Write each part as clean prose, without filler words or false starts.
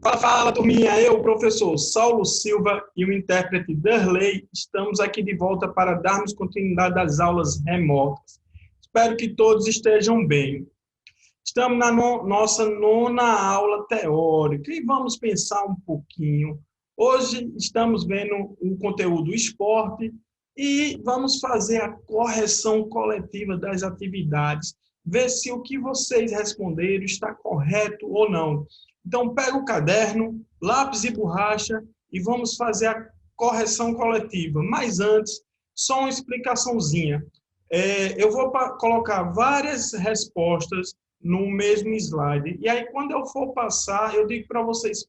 Fala, fala, turminha. Eu, o professor Saulo Silva e o intérprete Darley, estamos aqui de volta para darmos continuidade às aulas remotas. Espero que todos estejam bem. Estamos na nossa nona aula teórica e vamos pensar um pouquinho. Hoje estamos vendo o conteúdo esporte e vamos fazer a correção coletiva das atividades, ver se o que vocês responderam está correto ou não. Então, pega o caderno, lápis e borracha e vamos fazer a correção coletiva. Mas antes, só uma explicaçãozinha. Eu vou colocar várias respostas no mesmo slide. E aí, quando eu for passar, eu digo para vocês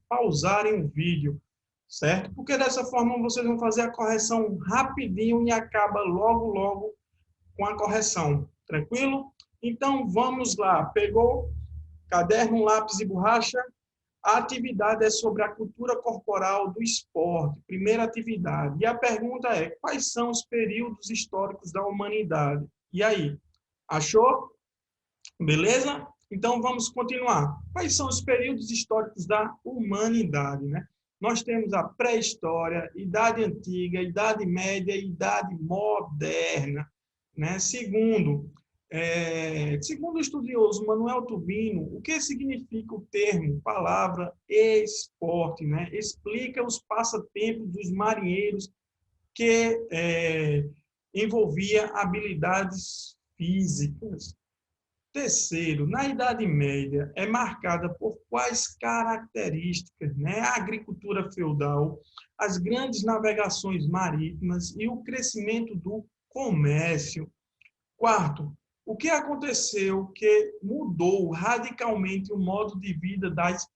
pausarem o vídeo, certo? Porque dessa forma vocês vão fazer a correção rapidinho e acaba logo com a correção. Tranquilo? Então, vamos lá. Pegou caderno, lápis e borracha? A atividade é sobre a cultura corporal do esporte, primeira atividade. E a pergunta é: quais são os períodos históricos da humanidade? E aí, achou? Beleza? Então vamos continuar. Quais são os períodos históricos da humanidade, né? Nós temos a pré-história, idade antiga, idade média e idade moderna, né? Segundo o estudioso Manuel Tubino, o que significa o termo, palavra esporte, né? Explica os passatempos dos marinheiros que envolvia habilidades físicas. Terceiro, na Idade Média, é marcada por quais características, né? A agricultura feudal, as grandes navegações marítimas e o crescimento do comércio. Quarto, o que aconteceu que mudou radicalmente o modo de vida das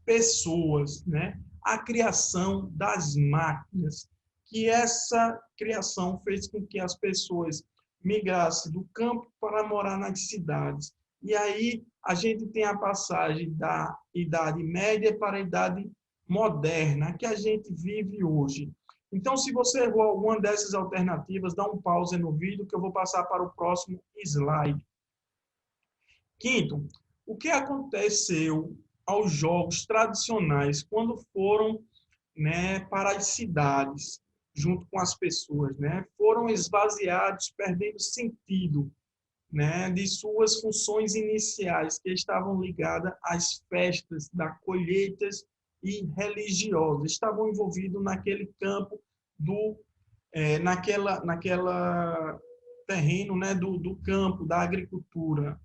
pessoas, né? A criação das máquinas, que essa criação fez com que as pessoas migrassem do campo para morar nas cidades. E aí a gente tem a passagem da Idade Média para a Idade Moderna, que a gente vive hoje. Então, se você errou alguma dessas alternativas, dá um pause no vídeo que eu vou passar para o próximo slide. Quinto, o que aconteceu aos jogos tradicionais quando foram, né, para as cidades, junto com as pessoas, né? Foram esvaziados, perdendo sentido, né, de suas funções iniciais, que estavam ligadas às festas da colheitas e religiosas. Estavam envolvidos naquele campo naquela terreno, né, do campo, da agricultura.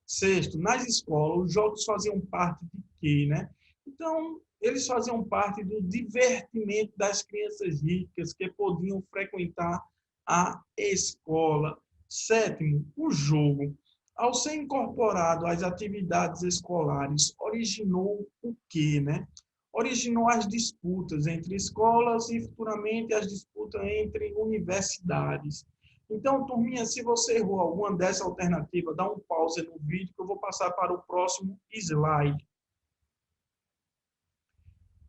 Sexto, nas escolas, os jogos faziam parte de quê, né? Então, eles faziam parte do divertimento das crianças ricas que podiam frequentar a escola. Sétimo, o jogo. Ao ser incorporado às atividades escolares, originou o quê, né? Originou as disputas entre escolas e, futuramente, as disputas entre universidades. Então, turminha, se você errou alguma dessa alternativa, dá um pause no vídeo que eu vou passar para o próximo slide.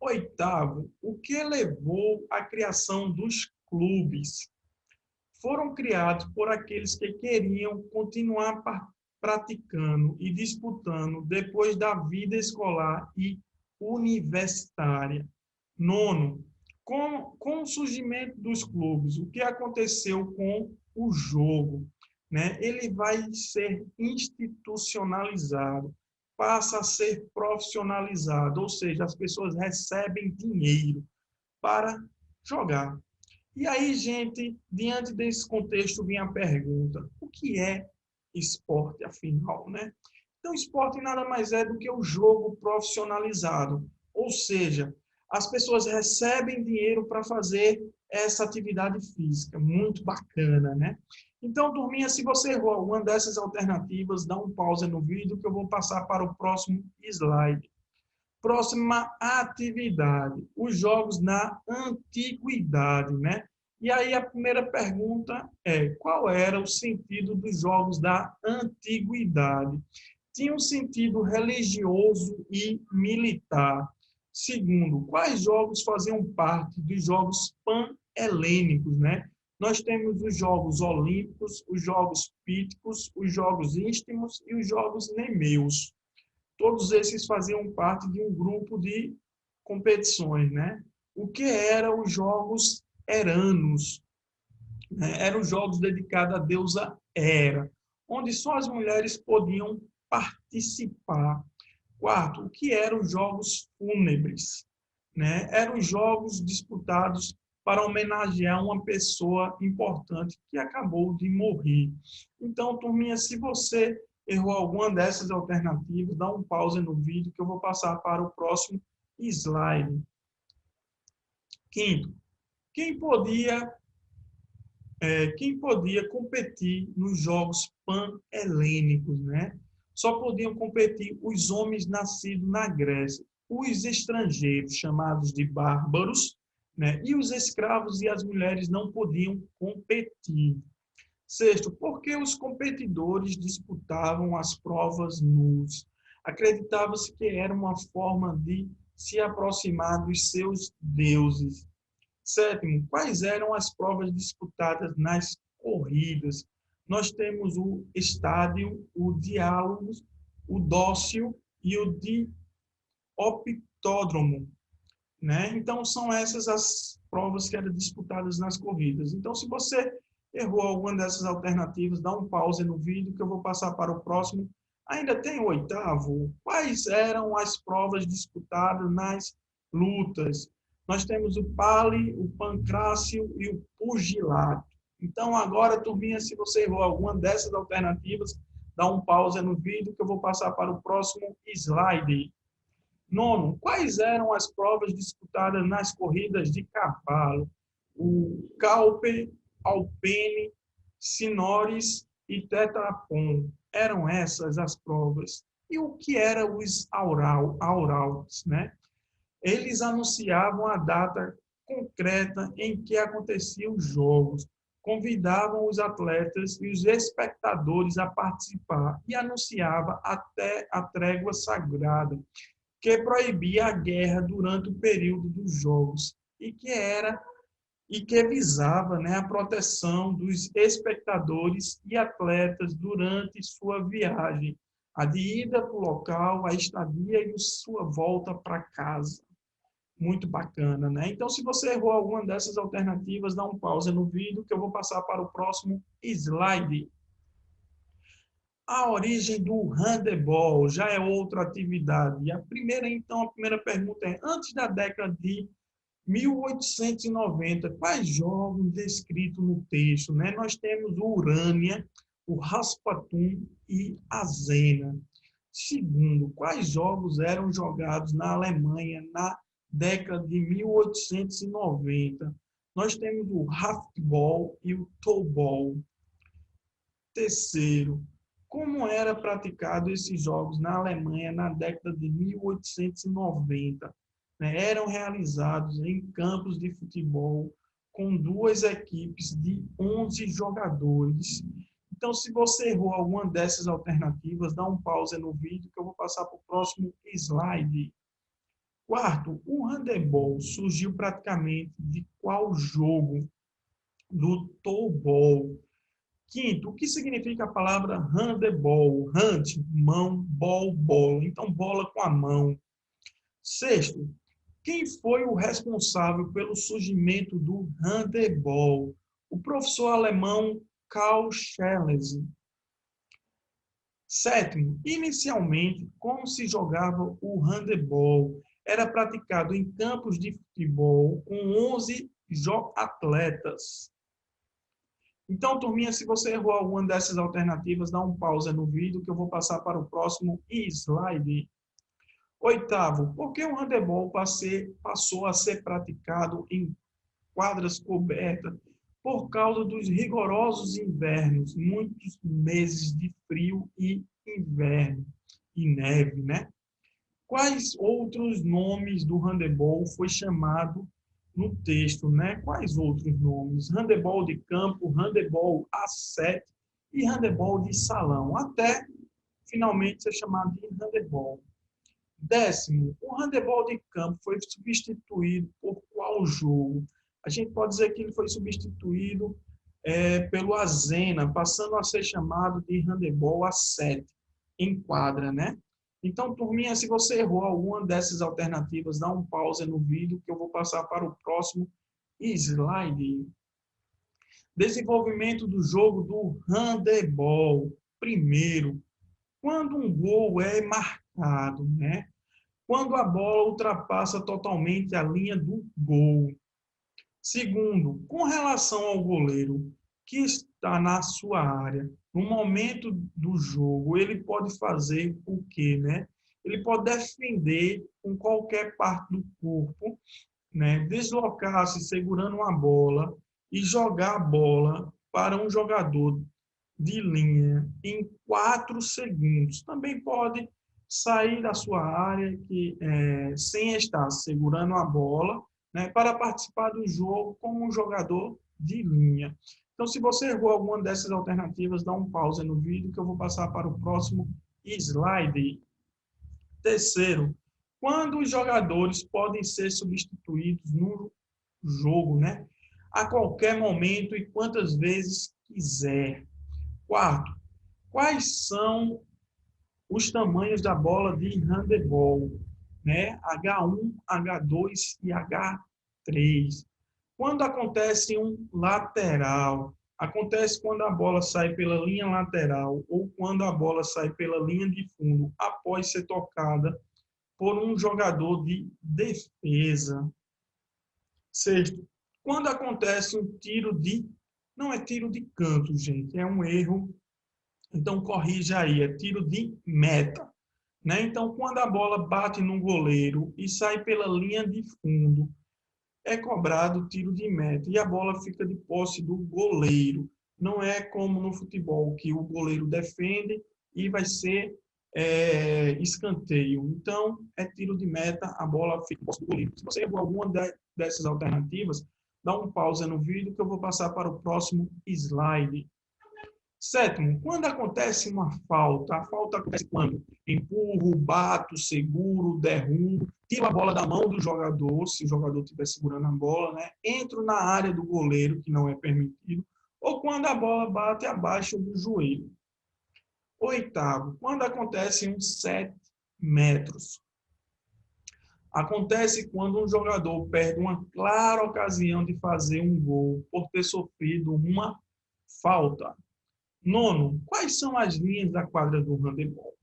Oitavo, o que levou à criação dos clubes? Foram criados por aqueles que queriam continuar praticando e disputando depois da vida escolar e universitária. Nono, com o surgimento dos clubes, o que aconteceu com o jogo? Né? Ele vai ser institucionalizado, passa a ser profissionalizado, ou seja, as pessoas recebem dinheiro para jogar. E aí, gente, diante desse contexto, vem a pergunta: o que é esporte, afinal, né? Então, esporte nada mais é do que o jogo profissionalizado, ou seja, as pessoas recebem dinheiro para fazer essa atividade física, muito bacana, né? Então, turminha, se você errou alguma dessas alternativas, dá um pause no vídeo que eu vou passar para o próximo slide. Próxima atividade, os jogos na antiguidade, né? E aí a primeira pergunta é: qual era o sentido dos jogos da antiguidade? Tinha um sentido religioso e militar. Segundo, quais jogos faziam parte dos jogos pan-helênicos, né? Nós temos os jogos olímpicos, os jogos píticos, os jogos istmos e os jogos nemeus. todos esses faziam parte de um grupo de competições, né? O que eram os Jogos Heranos, né? Eram jogos dedicados à deusa Hera, onde só as mulheres podiam participar. Quarto, o que eram os jogos fúnebres, né? Eram jogos disputados para homenagear uma pessoa importante que acabou de morrer. Então, turminha, se você errou alguma dessas alternativas, dá um pause no vídeo que eu vou passar para o próximo slide. Quinto, quem podia, quem podia competir nos Jogos Pan-Helênicos, né? Só podiam competir os homens nascidos na Grécia, os estrangeiros, chamados de bárbaros, né? E os escravos e as mulheres não podiam competir. Sexto, por que os competidores disputavam as provas nus? Acreditava-se que era uma forma de se aproximar dos seus deuses. Sétimo, quais eram as provas disputadas nas corridas? Nós temos o estádio, o diálogo, o dócil e o dioptódromo, né? Então, são essas as provas que eram disputadas nas corridas. Então, se você errou alguma dessas alternativas, dá um pause no vídeo que eu vou passar para o próximo. Ainda tem o oitavo. Quais eram as provas disputadas nas lutas? Nós temos o pale, o pancrácio e o pugilato. Então, agora, turminha, se você errou alguma dessas alternativas, dá um pause no vídeo que eu vou passar para o próximo slide. Nono, quais eram as provas disputadas nas corridas de cavalo? O Cauper, Alpene, Sinores e Tetrapon. Eram essas as provas. E o que eram os aurautos, né? Eles anunciavam a data concreta em que aconteciam os jogos, convidavam os atletas e os espectadores a participar e anunciava até a trégua sagrada, que proibia a guerra durante o período dos jogos e que visava, né, a proteção dos espectadores e atletas durante sua viagem, a de ida para o local, a estadia e sua volta para casa. Muito bacana, né? Então, se você errou alguma dessas alternativas, dá um pausa no vídeo que eu vou passar para o próximo slide. A origem do handebol já é outra atividade. A primeira pergunta é, antes da década de 1890, quais jogos descritos no texto, né? Nós temos o Urânia, o Rasputin e a Zena. Segundo, quais jogos eram jogados na Alemanha na década de 1890? Nós temos o Handball e o Tollball. Terceiro, como era praticado esses jogos na Alemanha na década de 1890? Né? Eram realizados em campos de futebol com duas equipes de 11 jogadores. Então, se você errou alguma dessas alternativas, dá um pause no vídeo que eu vou passar para o próximo slide. Quarto, o handebol surgiu praticamente de qual jogo? Do tollball. Quinto, o que significa a palavra handebol? Hand, mão, ball, bola. Então, bola com a mão. Sexto, quem foi o responsável pelo surgimento do handebol? O professor alemão Karl Schelling. Sétimo, inicialmente, como se jogava o handebol? Era praticado em campos de futebol com 11 atletas. Então, turminha, se você errou alguma dessas alternativas, dá um pausa no vídeo que eu vou passar para o próximo slide. Oitavo, por que o handebol passou a ser praticado em quadras cobertas? Por causa dos rigorosos invernos, muitos meses de frio e inverno e neve, né? Quais outros nomes do handebol foi chamado no texto, né? Quais outros nomes? Handebol de campo, handebol A7 e handebol de salão, até finalmente ser chamado de handebol. Décimo, o handebol de campo foi substituído por qual jogo? A gente pode dizer que ele foi substituído pelo azena, passando a ser chamado de handebol A7, em quadra, né? Então, turminha, se você errou alguma dessas alternativas, dá um pause no vídeo que eu vou passar para o próximo slide. Desenvolvimento do jogo do handebol. Primeiro, quando um gol é marcado, né? Quando a bola ultrapassa totalmente a linha do gol. Segundo, com relação ao goleiro que está na sua área, no momento do jogo, ele pode fazer o quê, né? Ele pode defender com qualquer parte do corpo, né? Deslocar-se segurando uma bola e jogar a bola para um jogador de linha em 4 segundos. Também pode sair da sua área sem estar segurando a bola, né, para participar do jogo como um jogador de linha. Então, se você errou alguma dessas alternativas, dá um pause no vídeo que eu vou passar para o próximo slide. Terceiro, quando os jogadores podem ser substituídos no jogo, né? A qualquer momento e quantas vezes quiser. Quarto, quais são os tamanhos da bola de handebol, né? H1, H2 e H3. Quando acontece um lateral, acontece quando a bola sai pela linha lateral ou quando a bola sai pela linha de fundo após ser tocada por um jogador de defesa. Sexto, quando acontece um tiro de... Não é tiro de canto, gente, é um erro. Então, corrija aí, é tiro de meta. Né? Então, quando a bola bate no goleiro e sai pela linha de fundo, é cobrado tiro de meta e a bola fica de posse do goleiro. Não é como no futebol, que o goleiro defende e vai ser escanteio. Então, é tiro de meta, a bola fica de posse do goleiro. Se você errou alguma dessas alternativas, dá um pausa no vídeo que eu vou passar para o próximo slide. Sétimo, quando acontece uma falta, a falta acontece quando? Empurro, bato, seguro, derrubo, tiro a bola da mão do jogador, se o jogador estiver segurando a bola, né? Entro na área do goleiro, que não é permitido, ou quando a bola bate abaixo do joelho. Oitavo, quando acontece uns 7 metros. Acontece quando um jogador perde uma clara ocasião de fazer um gol por ter sofrido uma falta. Nono, quais são as linhas da quadra do handebol?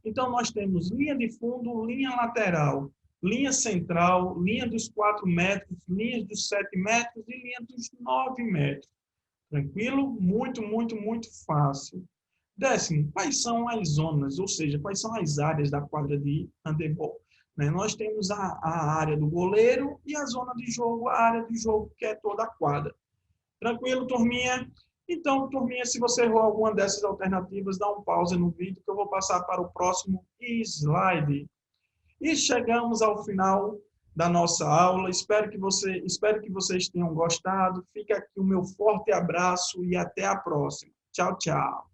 Então, nós temos linha de fundo, linha lateral, linha central, linha dos 4 metros, linha dos 7 metros e linha dos 9 metros. Tranquilo? Muito, muito, muito fácil. Décimo, quais são as zonas, ou seja, quais são as áreas da quadra de handebol? Nós temos a área do goleiro e a zona de jogo, a área de jogo que é toda a quadra. Tranquilo, turminha? Então, turminha, se você errou alguma dessas alternativas, dá um pause no vídeo que eu vou passar para o próximo slide. E chegamos ao final da nossa aula. Espero que vocês tenham gostado. Fica aqui o meu forte abraço e até a próxima. Tchau, tchau.